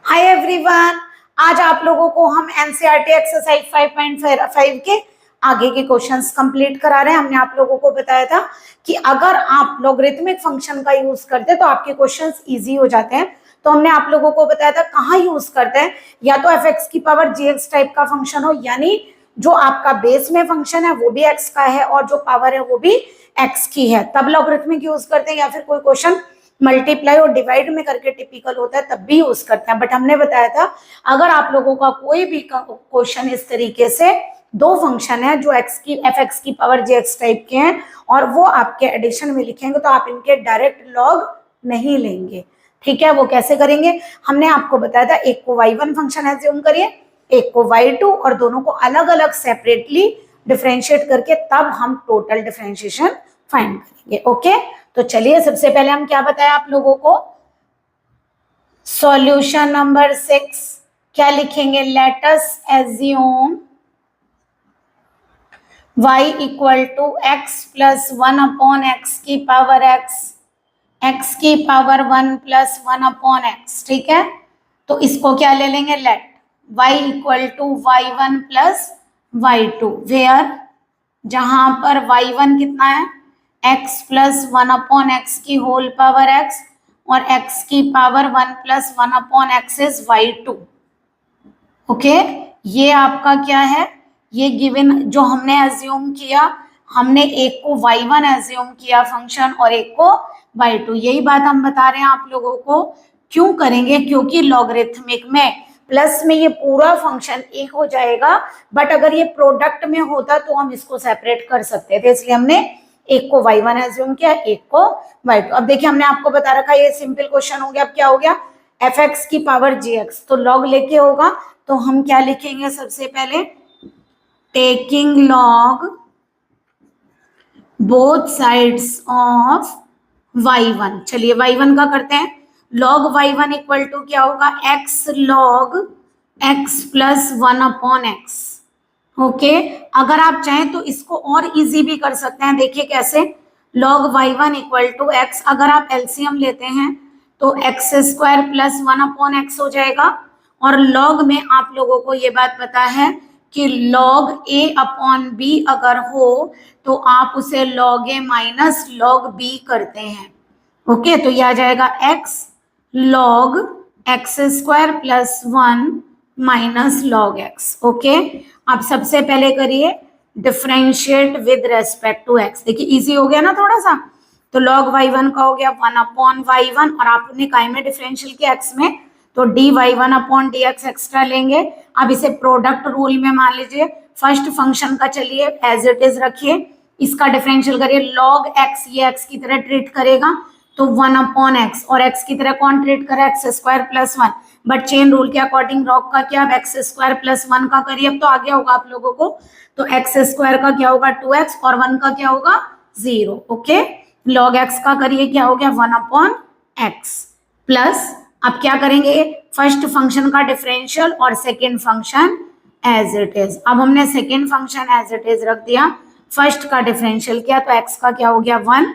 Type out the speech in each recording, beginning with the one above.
Hi everyone, आज आप लोगों को हम एनसीईआरटी एक्सरसाइज 5.5 के आगे के क्वेश्चंस कंप्लीट करा रहे हैं। हमने आप लोगों को बताया था कि अगर आप लॉगरिथमिक फंक्शन का यूज करते हैं तो आपके क्वेश्चंस इजी हो जाते हैं। तो हमने आप लोगों को बताया था कहाँ यूज करते हैं, या तो एफ एक्स की पावर जी एक्स टाइप का फंक्शन हो, यानी जो आपका बेस में फंक्शन है वो भी एक्स का है और जो पावर है वो भी एक्स की है, तब लॉगरिथमिक यूज करते हैं। या फिर कोई क्वेश्चन मल्टीप्लाई और डिवाइड में करके टिपिकल होता है तब भी यूज करते हैं। बट हमने बताया था अगर आप लोगों का कोई भी क्वेश्चन इस तरीके से दो फंक्शन है जो एक्स की एफ एक्स की पावर जे एक्स टाइप के हैं और वो आपके एडिशन में लिखेंगे तो आप इनके डायरेक्ट लॉग नहीं लेंगे। ठीक है, वो कैसे करेंगे हमने आपको बताया था। एक को y1 फंक्शन एज्यूम करिए, एक को y2, और दोनों को अलग अलग सेपरेटली डिफरेंशिएट करके तब हम टोटल डिफरेंशिएशन फाइंड करेंगे। ओके, तो चलिए सबसे पहले हम क्या बताया आप लोगों को, सॉल्यूशन नंबर 6 क्या लिखेंगे, let us assume y equal to X plus 1 upon X की पावर एक्स की पावर 1 प्लस 1 अपॉन एक्स। ठीक है, तो इसको क्या ले लेंगे, let y equal to y1 plus y2, where जहां पर y1 कितना है x प्लस 1 अपॉन एक्स की होल पावर x और x की power 1 plus 1 upon X is y2। Okay, ये आपका क्या है, ये गिवन जो हमने एज्यूम किया, हमने एक को y1 एज्यूम किया फंक्शन और एक को y2। यही बात हम बता रहे हैं आप लोगों को। क्यों करेंगे, क्योंकि लॉगरिथमिक में प्लस में ये पूरा फंक्शन एक हो जाएगा, बट अगर ये प्रोडक्ट में होता तो हम इसको सेपरेट कर सकते थे, इसलिए हमने एक को y1 एज्यूम किया, एक को y2। अब देखिए हमने आपको बता रखा ये सिंपल क्वेश्चन हो गया। अब क्या हो गया, एफ एक्स की पावर जी एक्स, तो लॉग लेके होगा तो हम क्या लिखेंगे, सबसे पहले taking log both sides of y1। चलिए y1 का करते हैं, लॉग y1 इक्वल टू क्या होगा, x log x plus 1 upon x. Okay, अगर आप चाहें तो इसको और इजी भी कर सकते हैं। देखिए कैसे, log y1 equal to x, अगर आप एलसीएम लेते हैं तो x square plus 1 upon x हो जाएगा, और लॉग में आप लोगों को ये बात पता है कि लॉग a अपॉन b अगर हो तो आप उसे log a minus log b करते हैं। ओके, तो यह आ जाएगा x log X square plus 1 minus log x। Okay, अब सबसे पहले करिए differentiate with respect to x। देखिए इजी हो गया ना थोड़ा सा, तो लॉग y1 का हो गया 1 अपॉन y1, और आपने काय में डिफरेंशियल किया x में, तो dy y1 upon dx extra लेंगे। अब इसे प्रोडक्ट रूल में मान लीजिए, फर्स्ट फंक्शन का चलिए एज इट इज रखिए, इसका डिफरेंशियल करिए, लॉग x ये x की तरह ट्रीट करेगा तो 1 अपॉन एक्स, और x की तरह कौन ट्रीट करे, x square plus 1, but chain rule के अकॉर्डिंग लॉग का क्या, एक्स स्क्वायर प्लस 1 का करिए। अब तो आ गया होगा आप लोगों को, तो एक्स स्क्वायर का क्या होगा 2x और 1 का क्या होगा 0। ओके, लॉग x का करिए क्या हो गया 1 अपॉन एक्स, प्लस अब क्या करेंगे, फर्स्ट फंक्शन का डिफरेंशियल और second function as it is. अब हमने second function as it is रख दिया, फर्स्ट का डिफरेंशियल किया तो x का क्या हो गया 1,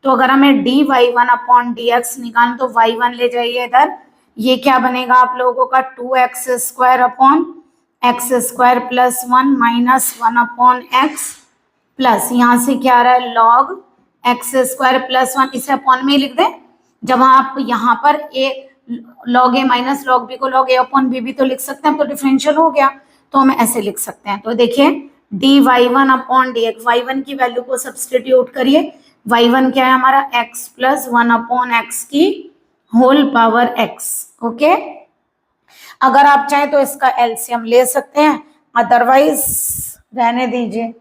तो अगर हमें D y1 upon D x निकालना तो y1 ले जाइए इधर, ये क्या बनेगा आप लोगों का 2x square upon x square plus 1 minus 1 upon x, plus यहाँ से क्या आ रहा है लॉग एक्स स्क्वायर प्लस 1, इसे अपॉन में ही लिख दें। जब आप यहाँ पर ए लॉग ए माइनस लॉग बी को लॉग ए अपॉन बी भी तो लिख सकते हैं, तो डिफरेंशियल हो गया, तो हम ऐसे लिख सकते हैं। तो देखिए D y1 upon D x, y1 की वैल्यू को सब्सटीट्यूट करिए, y1 क्या है हमारा x प्लस 1 अपॉन एक्स की होल पावर x। ओके, अगर आप चाहें तो इसका एलसीएम ले सकते हैं, अदरवाइज रहने दीजिए।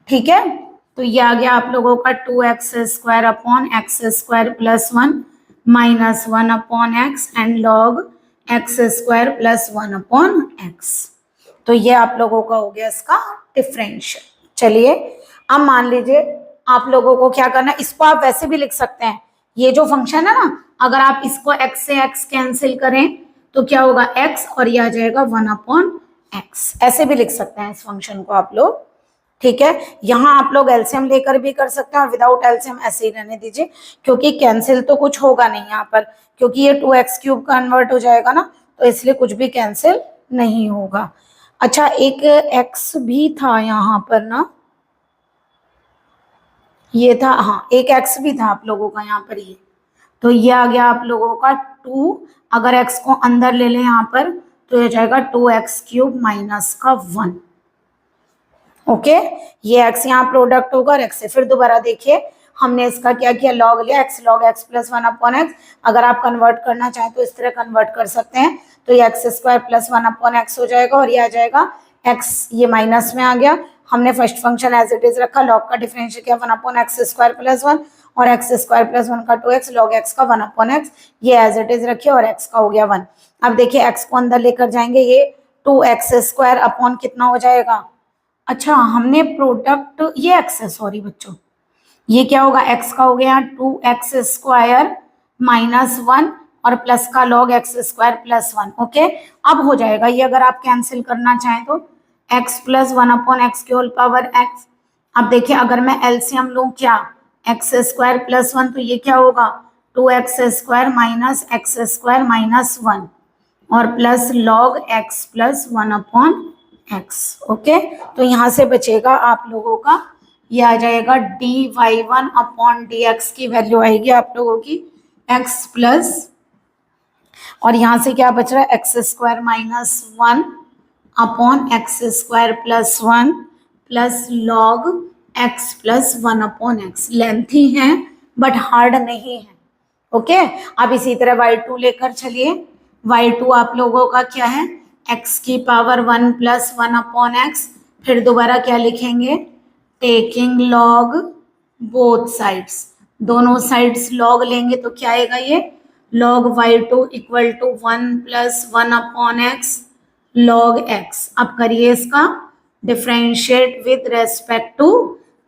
ठीक है, तो ये आ गया आप लोगों का 2x square upon x square plus 1 minus 1 upon x and log X square plus 1 upon x. तो ये आप लोगों का हो गया इसका डिफरेंशियल। चलिए अब मान लीजिए आप लोगों को क्या करना है, इसको आप वैसे भी लिख सकते हैं, ये जो फंक्शन है ना, अगर आप इसको x से x कैंसिल करें तो क्या होगा x, और ये आ जाएगा 1 अपॉन एक्स, ऐसे भी लिख सकते हैं इस फंक्शन को आप लोग। ठीक है, यहाँ आप लोग एलसीएम लेकर भी कर सकते हैं और विदाउट एलसीएम ऐसे ही रहने दीजिए, क्योंकि कैंसिल तो कुछ होगा नहीं यहाँ पर, क्योंकि ये 2x क्यूब कन्वर्ट हो जाएगा ना, तो इसलिए कुछ भी कैंसिल नहीं होगा। अच्छा, एक x भी था यहाँ पर ना, ये था, हाँ एक x भी था आप लोगों का यहाँ पर, ये तो ये आ गया आप लोगों का 2। अगर x को अंदर ले लें यहाँ पर तो ये जाएगा 2x³ माइनस का 1। ओके, ये x यहाँ प्रोडक्ट होगा और x से। फिर दोबारा देखिए, हमने इसका क्या किया, लॉग लिया, x log x plus 1 upon x. अगर आप कन्वर्ट करना चाहें तो इस तरह कन्वर्ट कर सकते हैं, तो ये x² प्लस 1 अपॉन एक्स हो जाएगा और ये आ जाएगा x, ये माइनस में आ गया। हमने first function as it is रखा, लॉग का डिफरेंशियल किया 1 अपॉन x² प्लस 1 और x² प्लस 1 का 2x, log x का 1 अपॉन एक्स, ये एज इट इज रखिए और x का हो गया 1। अब देखिए x को अंदर लेकर जाएंगे, ये 2x² अपॉन कितना हो जाएगा, अच्छा हमने प्रोडक्ट, ये x है, सॉरी बच्चों, ये क्या होगा, x का हो गया 2x² माइनस 1 और प्लस का log x² प्लस 1। ओके, अब हो जाएगा ये, अगर आप कैंसिल करना चाहें तो x प्लस 1 अपॉन एक्स की होल पावर x। अब देखिए, अगर मैं एलसीएम लूं क्या, x² प्लस 1, तो ये क्या होगा 2x² माइनस x² माइनस 1 और plus log x plus 1 upon x। Okay, तो यहाँ से बचेगा आप लोगों का, ये आ जाएगा dy1 अपॉन dx की वैल्यू आएगी आप लोगों की x प्लस, और यहाँ से क्या बच रहा है, x² minus 1 upon x² plus 1 plus log x plus 1 upon x। Lengthy है बट हार्ड नहीं है। ओके, अब इसी तरह y2 लेकर चलिए, y2 आप लोगों का क्या है, x की पावर 1 प्लस 1 अपॉन एक्स। फिर दोबारा क्या लिखेंगे, टेकिंग log बोथ साइड्स, दोनों साइड्स log लेंगे तो क्या आएगा, ये log y2 equal to 1 plus 1 upon X log x। अब करिए इसका differentiate with respect to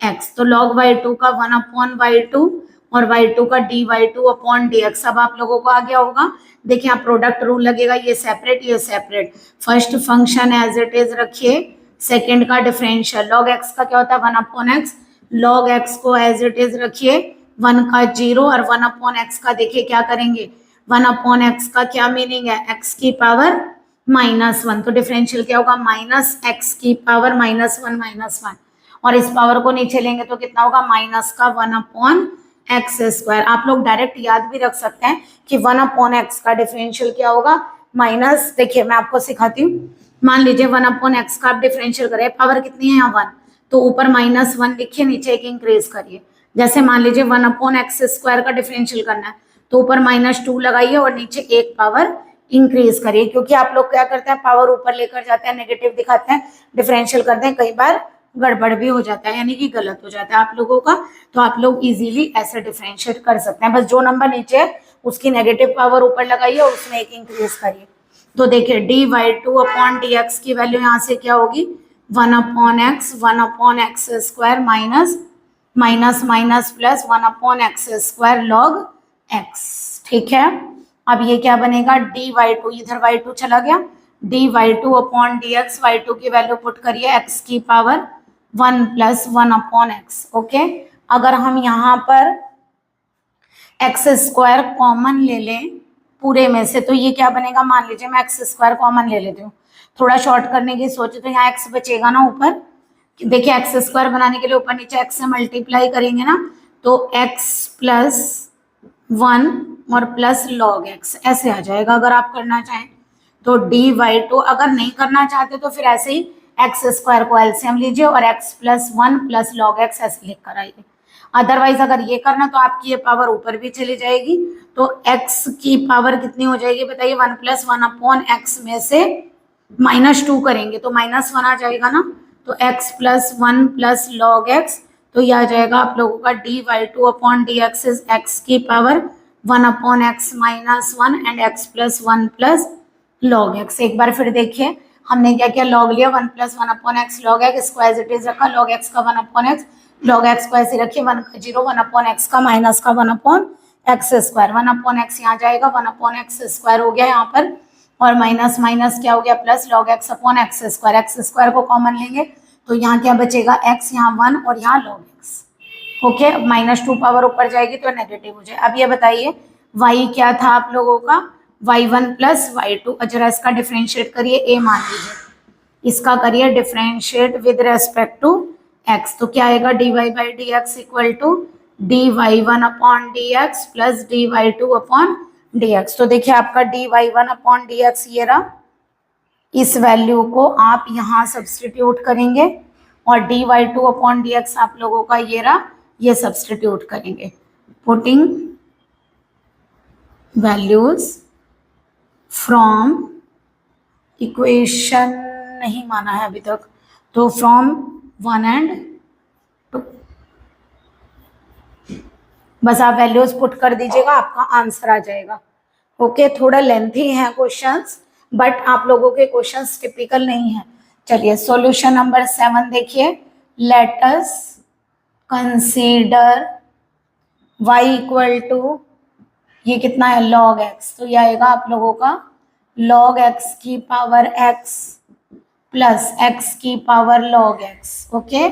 x, तो log y2 का 1 अपॉन y2 और y2 का dy2 अपॉन dx। अब आप लोगों को आ गया होगा, देखिए आप प्रोडक्ट रूल लगेगा, ये सेपरेट ये separate, first function as it is रखिए, सेकंड का डिफरेंशियल, log x का क्या होता है 1 अपॉन एक्स, log x को एज इट इज रखिए, 1 का 0 और 1 अपॉन एक्स का देखिए क्या करेंगे, 1 अपॉन एक्स का क्या मीनिंग है, x की पावर माइनस 1, तो डिफरेंशियल क्या होगा माइनस x की पावर माइनस 1 और इस पावर को नीचे लेंगे तो कितना होगा, माइनस का 1 अपॉन x²। आप लोग डायरेक्ट याद भी रख सकते हैं कि 1 अपॉन एक्स का डिफरेंशियल क्या होगा, माइनस, देखिए मैं आपको सिखाती हूँ, मान लीजिए 1 अपॉन एक्स का आप डिफरेंशियल करें, पावर कितनी है यहाँ 1, तो ऊपर माइनस 1 लिखिए, नीचे एक इंक्रीज करिए। जैसे मान लीजिए 1 अपॉन x² का डिफरेंशियल करना है तो ऊपर -2 लगाइए और नीचे एक पावर इंक्रीज करिए, क्योंकि आप लोग क्या करते हैं, पावर ऊपर लेकर जाते हैं, नेगेटिव दिखाते हैं, डिफरेंशियल करते हैं, कई बार गड़बड़ भी हो जाता है, यानी कि गलत हो जाता है आप लोगों का। तो आप लोग इजीली ऐसे डिफरेंशिएट कर सकते हैं, बस जो नंबर नीचे है उसकी नेगेटिव पावर ऊपर लगाइए और उसमें एक इंक्रीज करिए। तो देखिए dy2 अपॉन dx की वैल्यू यहाँ से क्या होगी, 1 upon x, 1 upon x² minus minus minus plus 1 upon x² log x। ठीक है, अब ये क्या बनेगा, dy2, इधर y2 चला गया, dy2 अपॉन dx, y2 की वैल्यू पुट करिए x की power 1 plus 1 upon x. Okay, अगर हम यहाँ पर x² कॉमन ले लें पूरे में से तो ये क्या बनेगा, मान लीजिए मैं x² कॉमन ले लेती हूँ, थोड़ा शॉर्ट करने की सोचे तो यहाँ x बचेगा ना ऊपर, देखिए x² बनाने के लिए ऊपर नीचे x से मल्टीप्लाई करेंगे ना, तो x प्लस 1 और प्लस log x ऐसे आ जाएगा। अगर आप करना चाहें तो dy2, अगर नहीं करना चाहते तो फिर ऐसे ही x² को एलसीएम लीजिए और x plus 1 plus log x ऐसे लिख कर आइए। अदरवाइज अगर ये करना तो आपकी ये पावर ऊपर भी चली जाएगी, तो x की पावर कितनी हो जाएगी बताइए, 1 प्लस 1 अपॉन एक्स में से -2 करेंगे तो -1 आ जाएगा ना, तो x plus 1 plus log x, तो ये आ जाएगा आप लोगों का dy2 upon dx is x की power 1 upon x minus 1 and x plus 1 plus log x। एक बार फिर देखिए हमने क्या किया, log लिया 1 plus 1 upon X log x, इसको एज इट इज रखा, log x का 1 अपॉन एक्स, log x को ऐसे रखिए, 1 का 0, 1 अपॉन एक्स का माइनस का 1 अपॉन x², 1 अपॉन एक्स यहाँ जाएगा, 1 अपॉन x² हो गया यहाँ पर, और माइनस माइनस क्या हो गया plus log x upon x² को कॉमन लेंगे तो यहाँ क्या बचेगा, x यहाँ 1 और यहाँ log x। ओके, -2 पावर ऊपर जाएगी तो नेगेटिव हो जाए। अब ये बताइए y क्या था आप लोगों का, y1 प्लस y2। जरा इसका डिफ्रेंशिएट करिए, a मान लीजिए, इसका करिए differentiate with respect to x। तो क्या आएगा, dy by D x equal to dy1 upon D x plus dy2 upon D X. तो देखिए आपका dy1 अपॉन डी एक्स ये रहा, इस वैल्यू को आप यहाँ सब्सटीट्यूट करेंगे और dy2 अपॉन डी एक्स आप लोगों का ये रहा, ये सब्सटीट्यूट करेंगे। पुटिंग वैल्यूज फ्रॉम इक्वेशन नहीं माना है अभी तक, तो फ्रॉम 1 एंड 2 बस आप वैल्यूज पुट कर दीजिएगा, आपका आंसर आ जाएगा। ओके, थोड़ा लेंथी है क्वेश्चंस, बट आप लोगों के क्वेश्चंस टिपिकल नहीं है। चलिए सॉल्यूशन नंबर 7 देखिए, let us consider y equal to ये कितना है log x, तो ये आएगा आप लोगों का log x की पावर x प्लस x की power log x। Okay,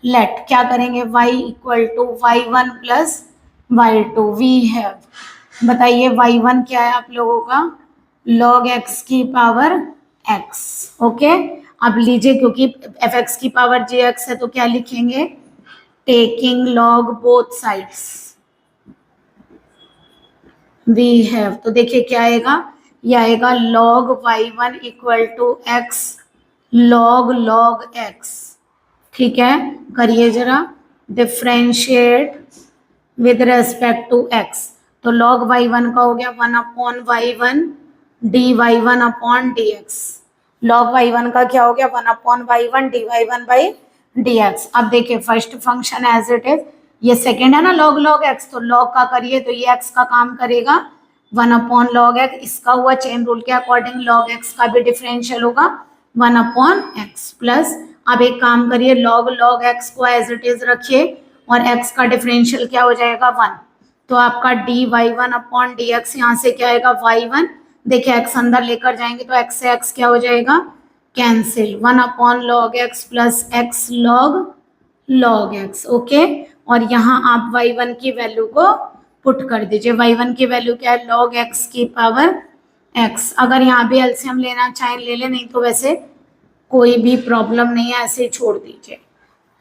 let क्या करेंगे, y equal to y1 plus y2। We have, बताइए y1 क्या है आप लोगों का, log x की पावर x। ओके, अब लीजिए क्योंकि fx की पावर jx है तो क्या लिखेंगे, taking log both sides we have. तो देखिए क्या आएगा, ये आएगा log y1 equal to x log x। ठीक है, करिए जरा differentiate with respect to x। तो log y1 का हो गया 1 upon y1 dy1 upon dx। log y1 का क्या हो गया, 1 upon y1 dy1 by dx। अब देखिए first function as it is, ये सेकेंड है ना log x, तो log का करिए तो ये x का काम करेगा 1 अपॉन log x। इसका हुआ चेन रूल के अकॉर्डिंग log x का भी डिफरेंशियल होगा 1 अपॉन x प्लस, अब एक काम करिए log x को एज इट इज रखिए और x का डिफरेंशियल क्या हो जाएगा 1। तो आपका dy1 अपॉन dx यहाँ से क्या आएगा y1, देखिए x अंदर लेकर जाएंगे तो x से x क्या हो जाएगा, cancel, 1 upon log x plus x log x। Okay, और यहाँ आप y1 की वैल्यू को पुट कर दीजिए। y1 की वैल्यू क्या है, log x की पावर x। अगर यहाँ भी एलसीएम लेना चाहें ले लें, नहीं तो वैसे कोई भी प्रॉब्लम नहीं है, ऐसे ही छोड़ दीजिए।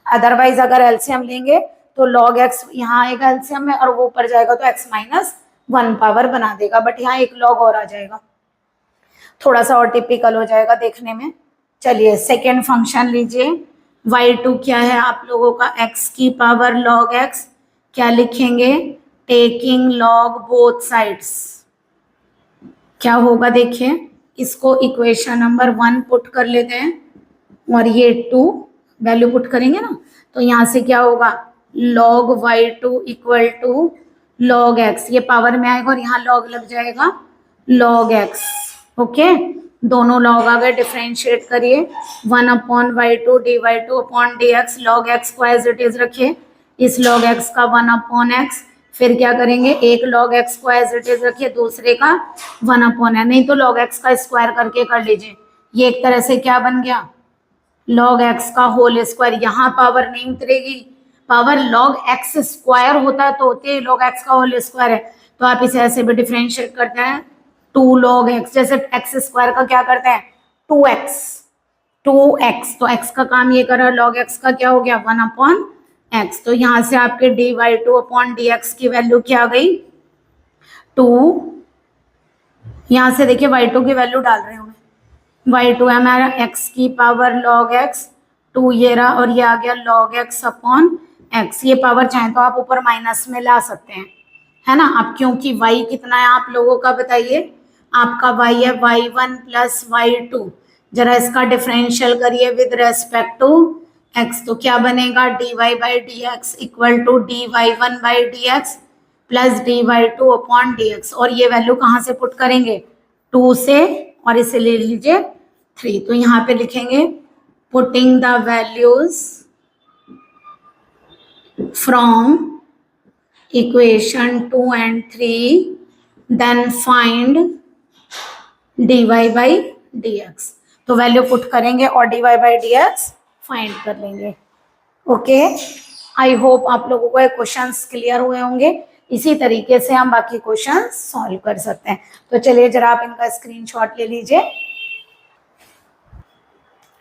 अदरवाइज अगर एलसीएम लेंगे तो log x यहाँ आएगा एलसीएम में और वो ऊपर जाएगा तो x माइनस 1 पावर बना देगा, बट यहाँ एक log और आ जाएगा, थोड़ा सा और टिपिकल हो जाएगा देखने में। चलिए सेकेंड फंक्शन लीजिए, y2 क्या है आप लोगों का x की पावर log x, क्या लिखेंगे, टेकिंग log बोथ साइड्स। क्या होगा देखिए, इसको इक्वेशन नंबर 1 पुट कर लेते हैं और ये 2 वैल्यू पुट करेंगे ना, तो यहाँ से क्या होगा log y2 equal to log x, ये पावर में आएगा और यहाँ log लग जाएगा log x। ओके, दोनों log आ गए, डिफ्रेंशिएट करिए 1 upon y2 dy2 upon dx, log x को एज इट इज रखिए, इस log x का 1 अपॉन x, फिर क्या करेंगे एक log x को एज इट इज रखिए, दूसरे का 1 अपॉन है, नहीं तो log x का स्क्वायर करके कर लीजिए। ये एक तरह से क्या बन गया, log x का होल स्क्वायर। यहाँ पावर नहीं उतरेगी, पावर log x स्क्वायर होता है तो होते log x का होल स्क्वायर है, तो आप इसे ऐसे भी डिफ्रेंशिएट करते हैं 2 log x, जैसे x स्क्वायर का क्या करते हैं 2x, तो x का काम ये कर रहा है, log x का क्या हो गया 1 अपॉन x। तो यहाँ से आपके dy2 अपॉन dx की वैल्यू क्या आ गई 2, यहाँ से देखिए y2 की वैल्यू डाल रहे होंगे, y2 है हमारा x की पावर log x, 2 ये रहा और ये आ गया log x अपॉन x। ये पावर चाहे तो आप ऊपर माइनस में ला सकते हैं, है ना। अब क्योंकि y कितना है आप लोगों का बताइए, आपका y है y1 प्लस y2, जरा इसका डिफरेंशियल करिए विद रेस्पेक्ट टू x, तो क्या बनेगा dy by D x equal to dy1 by D x plus dy2 upon dx। और ये वैल्यू कहाँ से पुट करेंगे 2 से, और इसे ले लीजिए 3, तो यहाँ पे लिखेंगे putting the values from equation 2 and 3 then find dy by dx। तो वैल्यू पुट करेंगे और dy बाई dx फाइंड कर लेंगे। ओके, आई होप आप लोगों को ये क्वेश्चंस क्लियर हुए होंगे। इसी तरीके से हम बाकी क्वेश्चन सॉल्व कर सकते हैं। तो चलिए जरा आप इनका स्क्रीनशॉट ले लीजिए।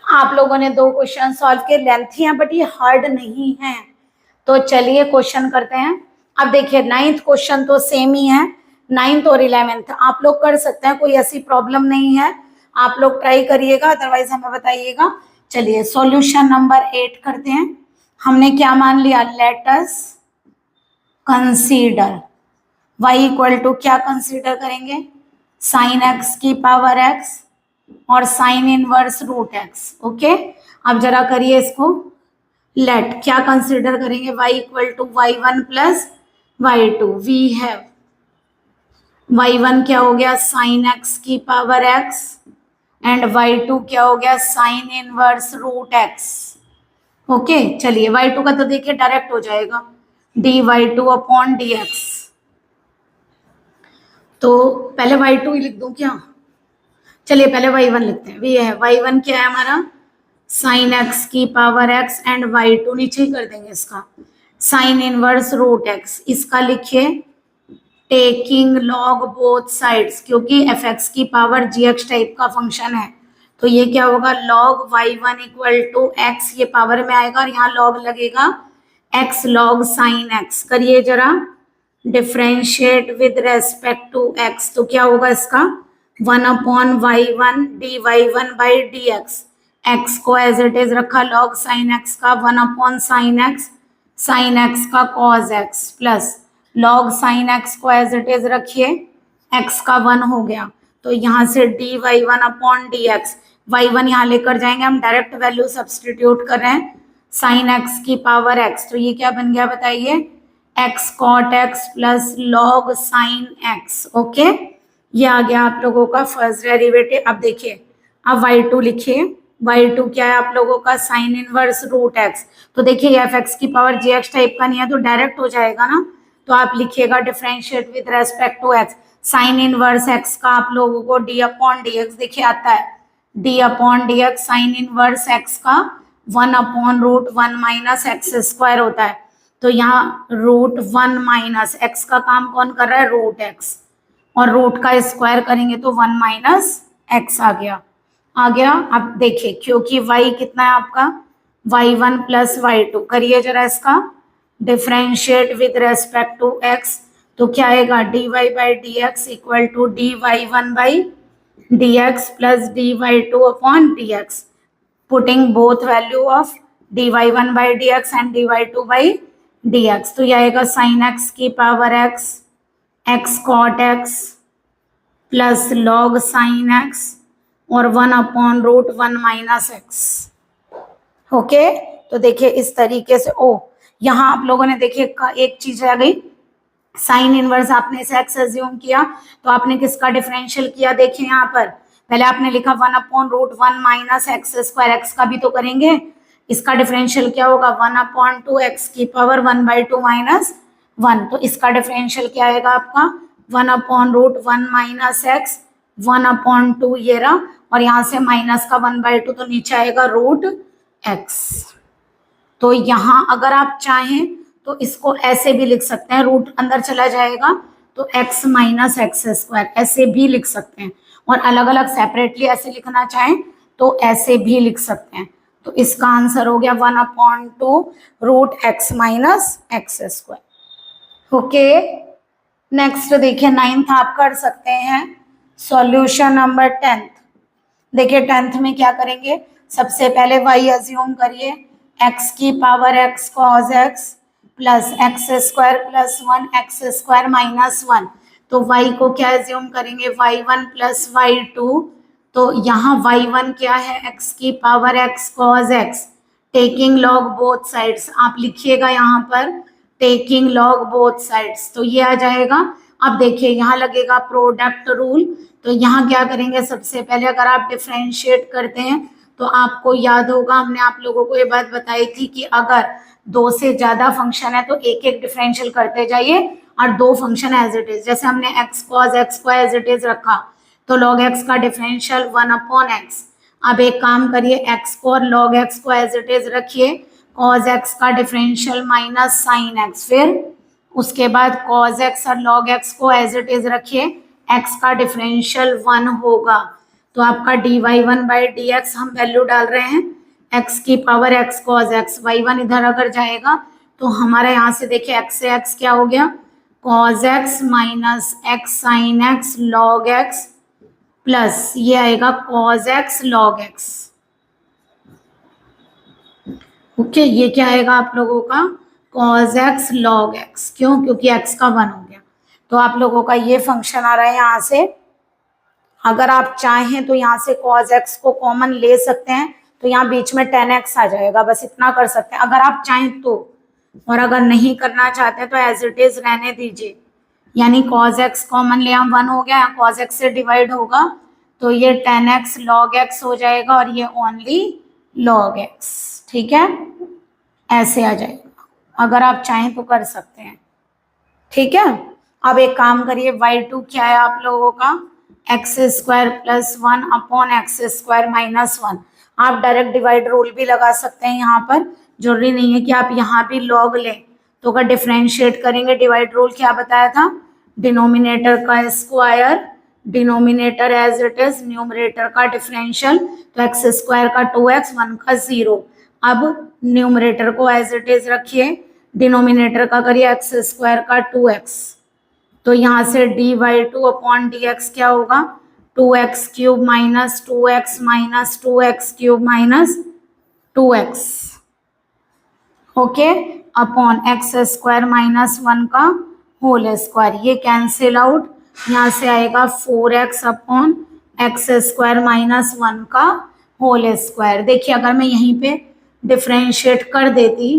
आप लोगों ने 2 क्वेश्चन सॉल्व किए, लेंथी हैं बट ये हार्ड नहीं है। तो चलिए क्वेश्चन करते हैं। अब देखिए 9th क्वेश्चन तो सेम ही है, 9th और 11th आप लोग कर सकते हैं, कोई ऐसी प्रॉब्लम नहीं है, आप लोग ट्राई करिएगा, अदरवाइज हमें बताइएगा। चलिए सॉल्यूशन नंबर 8 करते हैं। हमने क्या मान लिया, let us consider y equal to क्या कंसीडर करेंगे, साइन x की पावर x और sine inverse root x। Okay, अब जरा करिए इसको, लेट क्या कंसीडर करेंगे, y equal to y1 plus y2। We have y1 क्या हो गया, साइन x की पावर x एंड y2 क्या हो गया, sine inverse root x। Okay, चलिए y2 का तो देखिए डायरेक्ट हो जाएगा, dy2 अपॉन dx। तो पहले y2 ही लिख दूं क्या, चलिए पहले y1 लिखते हैं। ये है y1 क्या है हमारा, साइन x की पावर x एंड y2 नीचे ही कर देंगे इसका, साइन इनवर्स रूट x। इसका लिखिए टेकिंग लॉग बोथ साइड्स, क्योंकि fx की पावर gx टाइप का फंक्शन है, तो ये क्या होगा, log y1 equal to x, ये पावर में आएगा और यहाँ लॉग लगेगा x लॉग साइन x। करिए जरा, differentiate with respect to x, तो क्या होगा इसका 1 upon y1 dy1 by dx। x को एज इट इज रखा लॉग साइन x का 1 अपॉन साइन x का cos x plus log sine x को एज इट इज रखिए, x का 1 हो गया, तो यहाँ से dy1 अपॉन dx, y1 यहाँ लेकर जाएंगे, हम डायरेक्ट वैल्यू सब्सटीट्यूट कर रहे हैं, साइन x की पावर x, तो ये क्या बन गया बताइए, x cot x plus log sine x। Okay, ये आ गया आप लोगों का फर्स्ट डेरिवेटिव। अब देखिए, अब y2 लिखिए, y2 क्या है आप लोगों का, साइन इनवर्स रूट x। तो देखिए fx की पावर gx टाइप का नहीं है तो डायरेक्ट हो जाएगा ना, तो आप लिखिएगा differentiate with respect to x, sine inverse x का आप लोगों को d अपॉन dx देखिए आता है, d upon dx sine inverse x का 1 upon root 1 minus x square होता है, तो यहाँ रूट 1 माइनस एक्स का काम कौन कर रहा है, रूट एक्स, और रूट का स्क्वायर करेंगे तो 1 माइनस एक्स आ गया। अब देखिए क्योंकि y कितना है आपका, y1 प्लस y2, करिए जरा इसका differentiate with respect to x, तो क्या आएगा, dy by D x equal to dy1 by D x plus dy2 upon dx, putting both value of dy1 by D x and dy2 by dx, तो ये आएगा sine x की power x cot x plus log sine x और 1 upon root 1 minus x. Okay, तो देखिए इस तरीके से, यहाँ आप लोगों ने देखिए एक चीज रह गई, साइन इनवर्स आपने इसे x एज्यूम किया, तो आपने किसका डिफरेंशियल किया, देखिए यहाँ पर पहले आपने लिखा 1 upon root 1 minus x square, x का भी तो करेंगे, इसका डिफरेंशियल क्या होगा, 1 अपॉन 2 एक्स की पावर 1 बाई 2 माइनस 1, तो इसका डिफरेंशियल क्या आएगा आपका 1 upon root 1 minus x 1 upon 2 ये रहा, और यहाँ से माइनस का 1 बाई 2 तो नीचे आएगा रूट एक्स। तो यहाँ अगर आप चाहें तो इसको ऐसे भी लिख सकते हैं, रूट अंदर चला जाएगा तो x माइनस एक्स स्क्वायर ऐसे भी लिख सकते हैं, और अलग अलग सेपरेटली ऐसे लिखना चाहें तो ऐसे भी लिख सकते हैं। तो इसका आंसर हो गया 1 upon 2 root x minus x square. Okay, next देखिए 9th आप कर सकते हैं, सॉल्यूशन नंबर 10th। देखिए 10th में क्या करेंगे, सबसे पहले y अज्यूम करिए, x की power x cos x plus x square plus 1 x square minus 1, तो y को क्या एज्यूम करेंगे, y1 प्लस y2, तो यहाँ y1 क्या है, x की power x cos x, taking log both sides, आप लिखिएगा यहाँ पर टेकिंग लॉग बोथ साइड्स, तो ये आ जाएगा। अब देखिए यहाँ लगेगा प्रोडक्ट रूल, तो यहाँ क्या करेंगे, सबसे पहले अगर आप डिफरेंशिएट करते हैं तो आपको याद होगा हमने आप लोगों को ये बात बताई थी कि अगर 2 से ज्यादा फंक्शन है तो एक एक डिफरेंशियल करते जाइए, और 2 फंक्शन एज इट इज, जैसे हमने x cos x को एज इट इज रखा तो log x का डिफरेंशियल 1 अपॉन x। अब एक काम करिए, x को और log x को एज इट इज रखिए, cos x का डिफरेंशियल माइनस साइन x, फिर उसके बाद cos x और log x को एज इट इज रखिए, x का डिफरेंशियल 1 होगा, तो आपका dy1 बाई डी एक्स हम वैल्यू डाल रहे हैं x की power x cos x, y1 इधर अगर जाएगा तो हमारा यहाँ से देखिए x से x क्या हो गया, cos x minus x sin x log x plus ये आएगा cos x log x। Okay ये क्या आएगा आप लोगों का cos x log x, क्यों, क्योंकि x का 1 हो गया। तो आप लोगों का ये फंक्शन आ रहा है यहाँ से, अगर आप चाहें तो यहाँ से cos x को कॉमन ले सकते हैं, तो यहाँ बीच में 10x आ जाएगा, बस इतना कर सकते हैं अगर आप चाहें तो, और अगर नहीं करना चाहते तो एज इट इज रहने दीजिए। यानी cos x कॉमन ले, हम 1 हो गया, cos x से डिवाइड होगा तो ये 10x log x हो जाएगा और ये ओनली log x, ठीक है, ऐसे आ जाएगा, अगर आप चाहें तो कर सकते हैं, ठीक है। अब एक काम करिए, y2 क्या है आप लोगों का, x square plus 1 upon x square minus 1। आप डायरेक्ट डिवाइड रूल भी लगा सकते हैं, यहाँ पर जरूरी नहीं है कि आप यहाँ भी log लें। तो अगर डिफ्रेंशिएट करेंगे, डिवाइड रूल क्या बताया था, डिनोमिनेटर का square, denominator as it is, numerator का डिफरेंशियल, तो एक्स स्क्वायर का 2x, 1 का 0। अब न्यूमरेटर को एज इट इज रखिए, डिनोमिनेटर का करिए एक्स स्क्वायर का 2x, तो यहाँ से dy2 अपॉन dx क्या होगा, 2x cube minus 2x minus 2x cube minus 2x, okay, upon x square minus 1 का होल स्क्वायर, ये कैंसिल आउट, यहाँ से आएगा 4x upon x square minus 1 का होल स्क्वायर। देखिए अगर मैं यहीं पे डिफ्रेंशिएट कर देती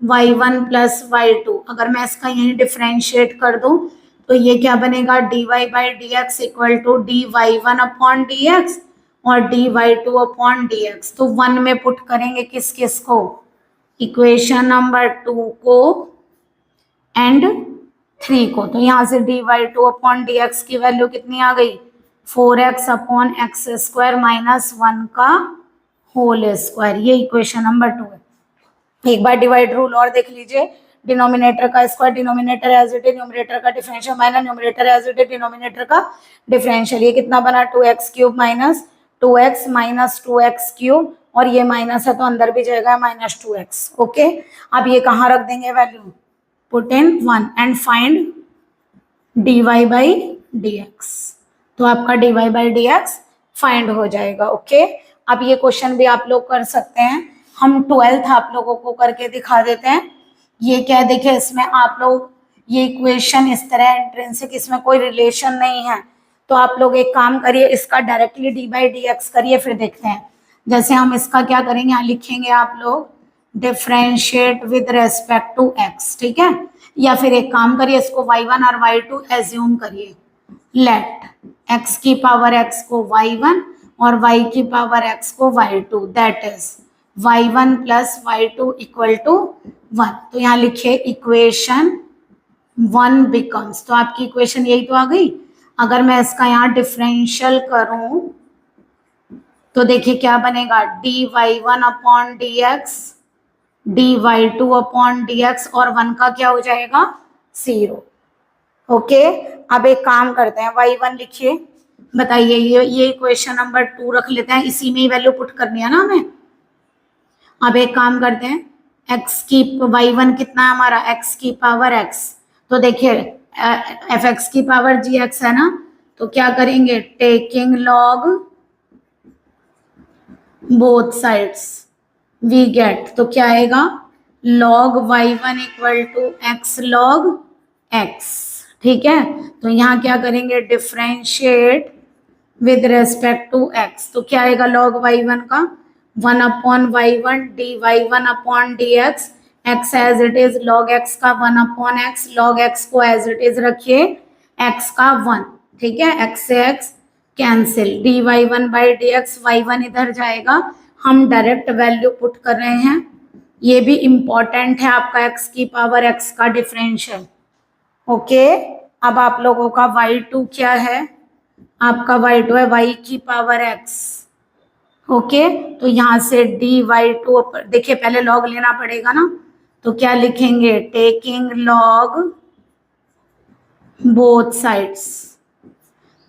y1 प्लस y2, अगर मैं इसका यहीं डिफ्रेंशिएट कर दूं तो ये क्या बनेगा, dy by D x equal to dy1 upon D x और dy2 अपॉन डी एक्स। तो 1 में पुट करेंगे किस किस को, इक्वेशन नंबर 2 को एंड 3 को, तो यहाँ से dy2 अपॉन डी एक्स की वैल्यू कितनी आ गई, 4x upon x square minus 1 का होल स्क्वायर, ये इक्वेशन नंबर 2 है। एक बार डिवाइड रूल और देख लीजिए, डिनोमिनेटर का square, denominator as it is, numerator का differential minus numerator as it is, denominator का डिफरेंशियल, ये कितना बना 2x cube minus 2x minus 2x cube, और ये माइनस है तो अंदर भी जाएगा माइनस 2x, ओके। अब ये कहाँ रख देंगे value, put in 1 and find dy by D X, तो आपका dy by D x find हो जाएगा, ओके। अब ये क्वेश्चन भी आप लोग कर सकते हैं, हम 12th आप लोगों को करके दिखा देते हैं। ये क्या है, देखिए इसमें आप लोग ये इक्वेशन इस तरह इंट्रिंसिक, इसमें कोई रिलेशन नहीं है, तो आप लोग एक काम करिए, इसका directly D by D x करिए, फिर देखते हैं। जैसे हम इसका क्या करेंगे, यहाँ लिखेंगे आप लोग differentiate with respect to x, ठीक है, या फिर एक काम करिए, इसको y1 और y2 एज्यूम करिए, लेट x की पावर x को y1 और y की पावर x को y2, that is y1 plus y2 equal to 1। तो यहाँ लिखिए इक्वेशन 1 बिकम्स, तो आपकी इक्वेशन यही तो आ गई। अगर मैं इसका यहाँ डिफरेंशियल करूं तो देखिए क्या बनेगा, dy1 upon dx, dy2 upon dx, और 1 का क्या हो जाएगा 0, ओके। अब एक काम करते हैं, y1 लिखिए, बताइए ये इक्वेशन नंबर 2 रख लेते हैं, इसी में ही वैल्यू पुट करनी है ना हमें। अब एक काम करते हैं, x की y1 कितना है हमारा, x की पावर x, तो देखिए fx की पावर gx है ना, तो क्या करेंगे, taking log both sides we get, तो क्या आएगा, log y1 equal to x log x, ठीक है। तो यहाँ क्या करेंगे, differentiate with respect to x, तो क्या आएगा log y1 का 1 upon y1 dy1 upon dx, x as it is, log x का 1 अपॉन x, log x को एज इट इज रखिए, x का 1, ठीक है, x से x cancel, dy1 by dx, y1 इधर जाएगा, हम डायरेक्ट वैल्यू पुट कर रहे हैं, ये भी इम्पॉर्टेंट है आपका x की पावर x का डिफरेंशियल, ओके। अब आप लोगों का y2 क्या है, आपका y2 है y की पावर x, ओके। तो यहाँ से dy2, देखिए पहले log लेना पड़ेगा ना, तो क्या लिखेंगे, टेकिंग log बोथ साइड्स।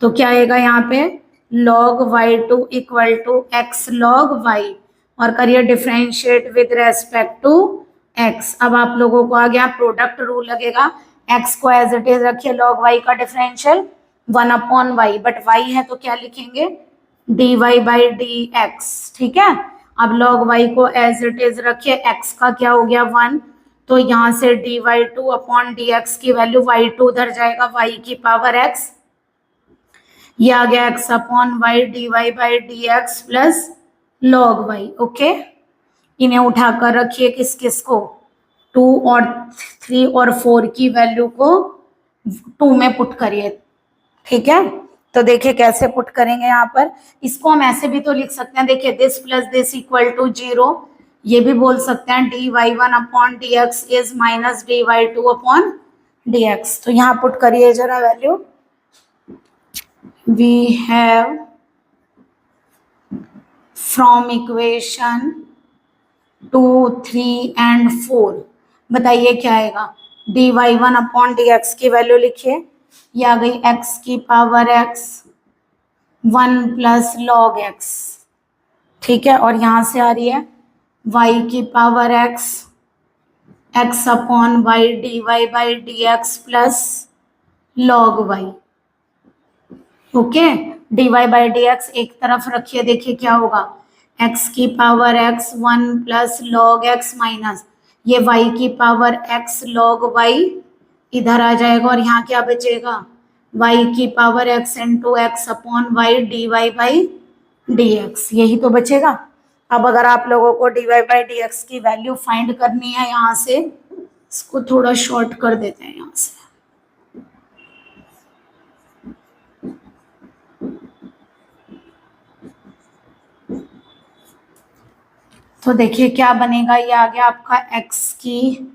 तो क्या आएगा यहाँ पे log y2 equal to x log y, और करिए differentiate with respect to x। अब आप लोगों को आ गया प्रोडक्ट रूल लगेगा, x को एज इट इज रखिए, log y का डिफरेंशियल 1/y, बट y है तो क्या लिखेंगे dy बाई dx, ठीक है। अब log y को एज इट इज रखिए, x का क्या हो गया 1, तो यहाँ से dy2/dx की वैल्यू y2 उधर जाएगा y की पावर x, ये आ गया x/y dy by dx plus log y। Okay, इन्हें उठाकर रखिए किस किस को, 2 और 3 और 4 की वैल्यू को 2 में पुट करिए, ठीक है। तो देखिए कैसे पुट करेंगे यहाँ पर, इसको हम ऐसे भी तो लिख सकते हैं, देखिए this plus this equal to 0, ये भी बोल सकते हैं dy1/dx इज माइनस dy2/dx। तो यहाँ पुट करिए जरा value, we have from equation 2, 3 and 4, बताइए क्या आएगा, dy1/dx की वैल्यू लिखिए, ये आ गई x की power x 1 plus log x, ठीक है, और यहां से आ रही है y की power x x/y dy by dx plus log y। Okay, dy by dx एक तरफ रखिए, देखिए क्या होगा, x की power x 1 plus log x minus ये y की पावर x log y इधर आ जाएगा, और यहाँ क्या बचेगा y की power x into x/y dy by dx, यही तो बचेगा। अब अगर आप लोगों को dy बाई dx की वैल्यू फाइंड करनी है, यहाँ से इसको थोड़ा शॉर्ट कर देते हैं यहाँ से, तो देखिए क्या बनेगा, ये आ गया आपका x की,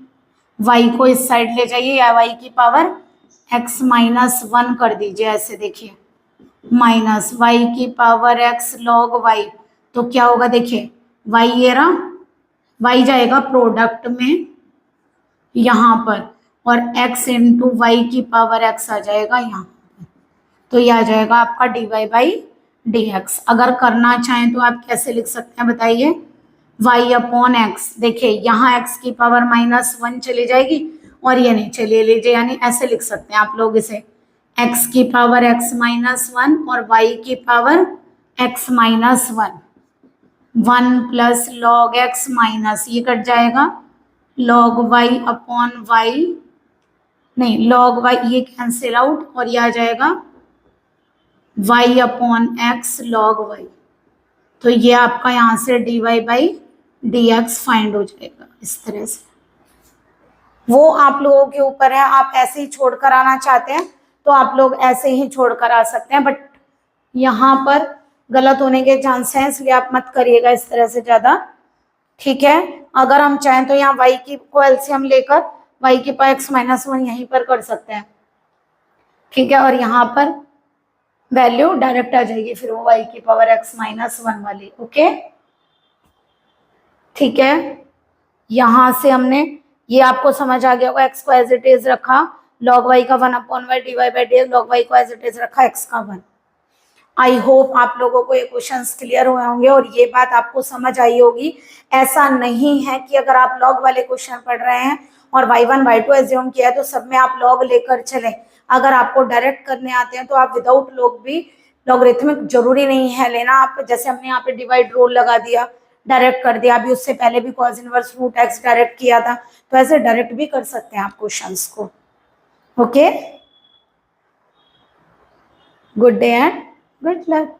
y को इस साइड ले जाइए, या y की पावर x माइनस 1 कर दीजिए, ऐसे देखिए माइनस y की पावर x log y, तो क्या होगा देखिए y ये रहा, y जाएगा प्रोडक्ट में यहाँ पर, और x इंटू वाई की पावर x आ जाएगा यहाँ, तो ये आ जाएगा आपका dy बाई dx। अगर करना चाहें तो आप कैसे लिख सकते हैं बताइए, y/x, देखिए यहाँ x की पावर -1 चली जाएगी और ये नहीं चली लीजिए, यानी ऐसे लिख सकते हैं आप लोग इसे, x की पावर x -1 और y की power x -1, 1 plus log x minus ये कट जाएगा log y/y, नहीं log y ये कैंसिल आउट, और ये आ जाएगा y/x log y। तो ये आपका यहाँ से dy बाई dx फाइंड हो जाएगा इस तरह से। वो आप लोगों के ऊपर है, आप ऐसे ही छोड़कर आना चाहते हैं तो आप लोग ऐसे ही छोड़कर आ सकते हैं, बट यहाँ पर गलत होने के चांस हैं, इसलिए आप मत करिएगा इस तरह से ज्यादा, ठीक है। अगर हम चाहें तो यहाँ y की को एलसीएम लेकर y की पावर x -1 यहीं पर कर सकते हैं, ठीक है, और यहाँ पर वैल्यू डायरेक्ट आ जाएगी फिर वो y की पावर x -1 वाली। ओके, ठीक है, यहां से हमने ये आपको समझ आ गया होगा, x को एज इट इज रखा, log y का 1/y dy by dx, log y को एज इट इज रखा, x का 1। आई होप आप लोगों को ये क्वेश्चंस क्लियर हुए होंगे और ये बात आपको समझ आई होगी। ऐसा नहीं है कि अगर आप लॉग वाले क्वेश्चन पढ़ रहे हैं और y1 y2 एज्यूम किया है तो सब में आप लॉग लेकर चलें। अगर आपको डायरेक्ट करने आते हैं तो आप विदाउट लॉग भी, लॉगरिथमिक जरूरी नहीं है लेना, आप जैसे हमने यहाँ पे डिवाइड रूल लगा दिया, डायरेक्ट कर दिया, अभी उससे पहले भी cos inverse root x direct किया था, तो ऐसे डायरेक्ट भी कर सकते हैं आप क्वेश्चंस को। Okay, good day and good luck.